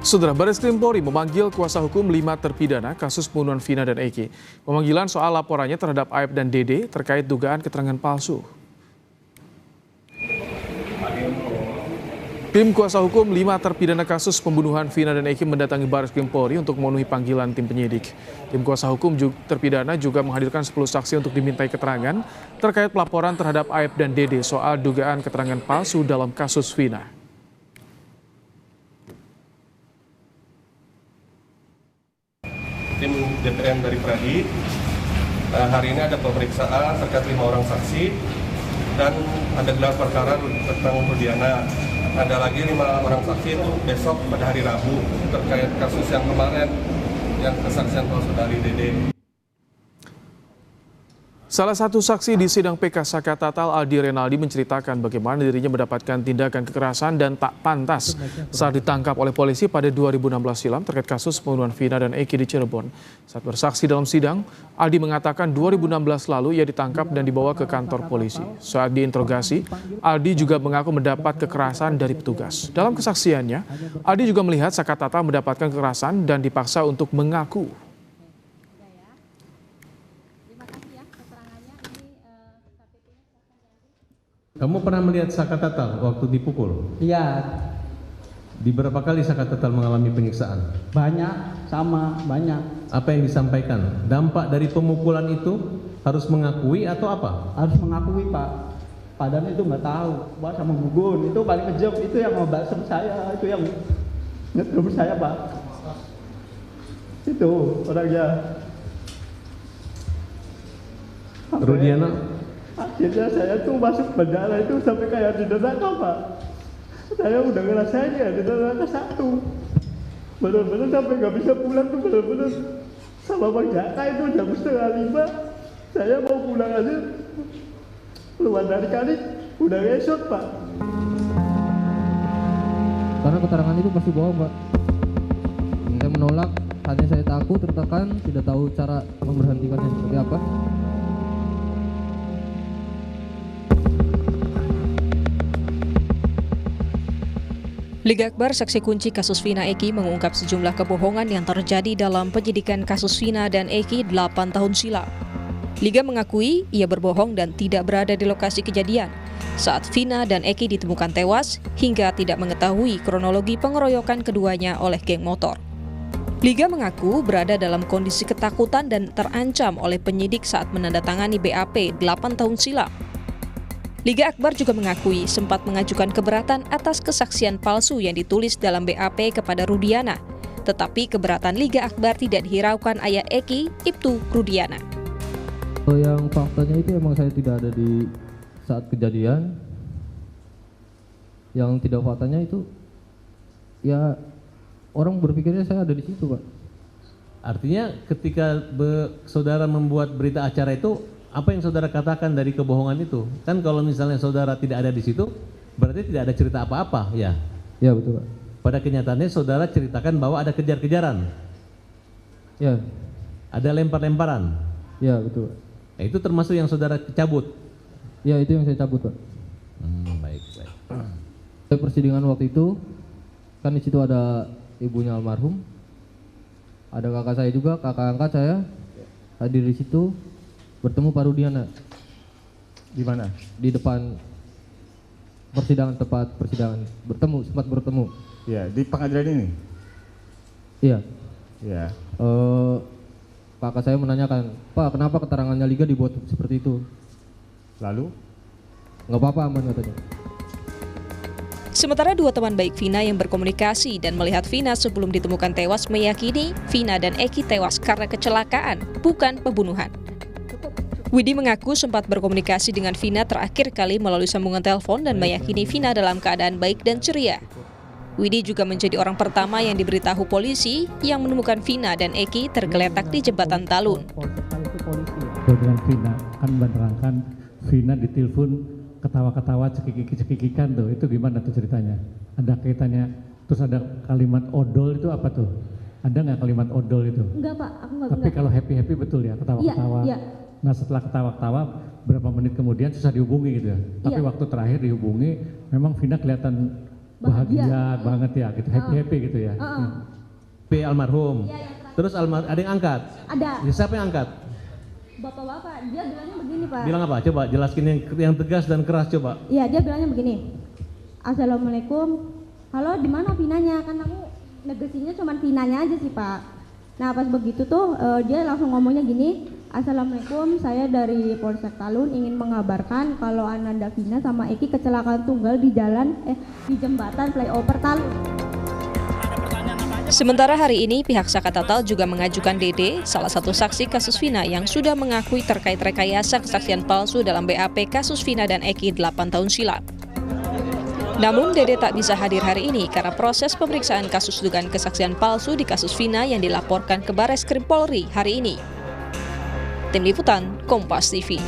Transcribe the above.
Saudara, Baris Krim Polri memanggil kuasa hukum 5 terpidana kasus pembunuhan Vina dan Eki. Pemanggilan soal laporannya terhadap Aep dan Dede terkait dugaan keterangan palsu. Tim kuasa hukum 5 terpidana kasus pembunuhan Vina dan Eki mendatangi Baris Krim Polri untuk memenuhi panggilan tim penyidik. Tim kuasa hukum terpidana juga menghadirkan 10 saksi untuk dimintai keterangan terkait pelaporan terhadap Aep dan Dede soal dugaan keterangan palsu dalam kasus Vina. Tim DPM dari Pradi, hari ini ada pemeriksaan terkait 5 orang saksi dan ada gelar perkara tentang Rudiana. Ada lagi 5 orang saksi itu besok pada hari Rabu terkait kasus yang kemarin yang kesaksian palsu dari Dede. Salah satu saksi di sidang PK Saka Tatal, Aldi Renaldi, menceritakan bagaimana dirinya mendapatkan tindakan kekerasan dan tak pantas saat ditangkap oleh polisi pada 2016 silam terkait kasus pembunuhan Vina dan Eki di Cirebon. Saat bersaksi dalam sidang, Aldi mengatakan 2016 lalu ia ditangkap dan dibawa ke kantor polisi. Saat diinterogasi, Aldi juga mengaku mendapat kekerasan dari petugas. Dalam kesaksiannya, Aldi juga melihat Saka Tatal mendapatkan kekerasan dan dipaksa untuk mengaku. Kamu pernah melihat Saka Tatal waktu dipukul? Iya. Di berapa kali Saka Tatal mengalami penyiksaan? Banyak, sama banyak. Apa yang disampaikan? Dampak dari pemukulan itu harus mengakui atau apa? Harus mengakui, Pak. Padahal itu nggak tahu. Pak sama gugun itu paling kejam, itu yang ngebasem saya, itu yang ngedrum saya, Pak. Itu orangnya. Rudiana? Akhirnya saya tuh masuk penjara itu sampai kayak di neraka, Pak. Saya udah ngerasain ya di neraka satu. Bener-bener sampai nggak bisa pulang tuh, bener-bener sama Bang Jaka itu jam 4:30. Saya mau pulang aja, keluar dari kali udah ngesot, Pak. Karena keterangan itu pasti bohong, Pak. Saya menolak, hanya saya takut, tertekan, tidak tahu cara memberhentikannya seperti apa. Liga Akbar, saksi kunci kasus Vina Eki, mengungkap sejumlah kebohongan yang terjadi dalam penyidikan kasus Vina dan Eki 8 tahun silam. Liga mengakui ia berbohong dan tidak berada di lokasi kejadian saat Vina dan Eki ditemukan tewas hingga tidak mengetahui kronologi pengeroyokan keduanya oleh geng motor. Liga mengaku berada dalam kondisi ketakutan dan terancam oleh penyidik saat menandatangani BAP 8 tahun silam. Liga Akbar juga mengakui sempat mengajukan keberatan atas kesaksian palsu yang ditulis dalam BAP kepada Rudiana. Tetapi keberatan Liga Akbar tidak dihiraukan ayah Eki, Ibtu Rudiana. Yang faktanya itu emang saya tidak ada di saat kejadian. Yang tidak faktanya itu, ya orang berpikirnya saya ada di situ, Pak. Artinya ketika saudara membuat berita acara itu, apa yang saudara katakan dari kebohongan itu? Kan kalau misalnya saudara tidak ada di situ, berarti tidak ada cerita apa-apa, ya? Ya, betul, Pak. Pada kenyataannya saudara ceritakan bahwa ada kejar-kejaran. Ya. Ada lempar-lemparan. Ya, betul, Pak. Nah, itu termasuk yang saudara cabut? Ya, itu yang saya cabut, Pak. Baik. Di persidangan waktu itu, kan di situ ada ibunya almarhum, ada kakak saya juga, kakak angkat saya, hadir di situ. Bertemu Pak Rudiana. Di mana? Di depan tempat persidangan. Sempat bertemu. Ya, di pengadilan ini? Iya. Ya. Kakak saya menanyakan, Pak, kenapa keterangannya Liga dibuat seperti itu? Lalu? Nggak apa-apa, aman katanya. Sementara dua teman baik Vina yang berkomunikasi dan melihat Vina sebelum ditemukan tewas meyakini Vina dan Eki tewas karena kecelakaan, bukan pembunuhan. Widi mengaku sempat berkomunikasi dengan Vina terakhir kali melalui sambungan telepon dan meyakini Vina dalam keadaan baik dan ceria. Widi juga menjadi orang pertama yang diberitahu polisi yang menemukan Vina dan Eki tergeletak di jembatan Talun. Dengan Vina kan menerangkan Vina ditelepon ketawa-ketawa cekikikan tuh, itu gimana tuh ceritanya? Ada kaitannya, terus ada kalimat odol itu apa tuh? Ada nggak kalimat odol itu? Enggak, Pak, aku nggak. Tapi kalau happy betul ya, ketawa-ketawa. Iya. Nah setelah ketawa-ketawa berapa menit kemudian susah dihubungi gitu ya. Tapi waktu terakhir dihubungi memang Vina kelihatan bahagia banget ya, gitu, happy gitu ya. P almarhum. Iya, yang terakhir. Terus ada yang angkat? Ada. Ya, siapa yang angkat? Bapak-bapak, dia bilangnya begini Pak. Bilang apa? Coba jelaskin yang tegas dan keras coba. Iya, dia bilangnya begini. Assalamualaikum. Halo, di mana Vinanya? Kan aku negesinya cuma Vinanya aja sih Pak. Nah pas begitu tuh dia langsung ngomongnya gini. Assalamualaikum, saya dari Polsek Talun ingin mengabarkan kalau Ananda Vina sama Eki kecelakaan tunggal di jembatan flyover Talun. Sementara hari ini pihak Saka Tatal juga mengajukan Dede, salah satu saksi kasus Vina yang sudah mengakui terkait rekayasa kesaksian palsu dalam BAP kasus Vina dan Eki 8 tahun silam. Namun Dede tak bisa hadir hari ini karena proses pemeriksaan kasus dugaan kesaksian palsu di kasus Vina yang dilaporkan ke Barreskrim Polri hari ini. Tim Liputan, Kompas TV.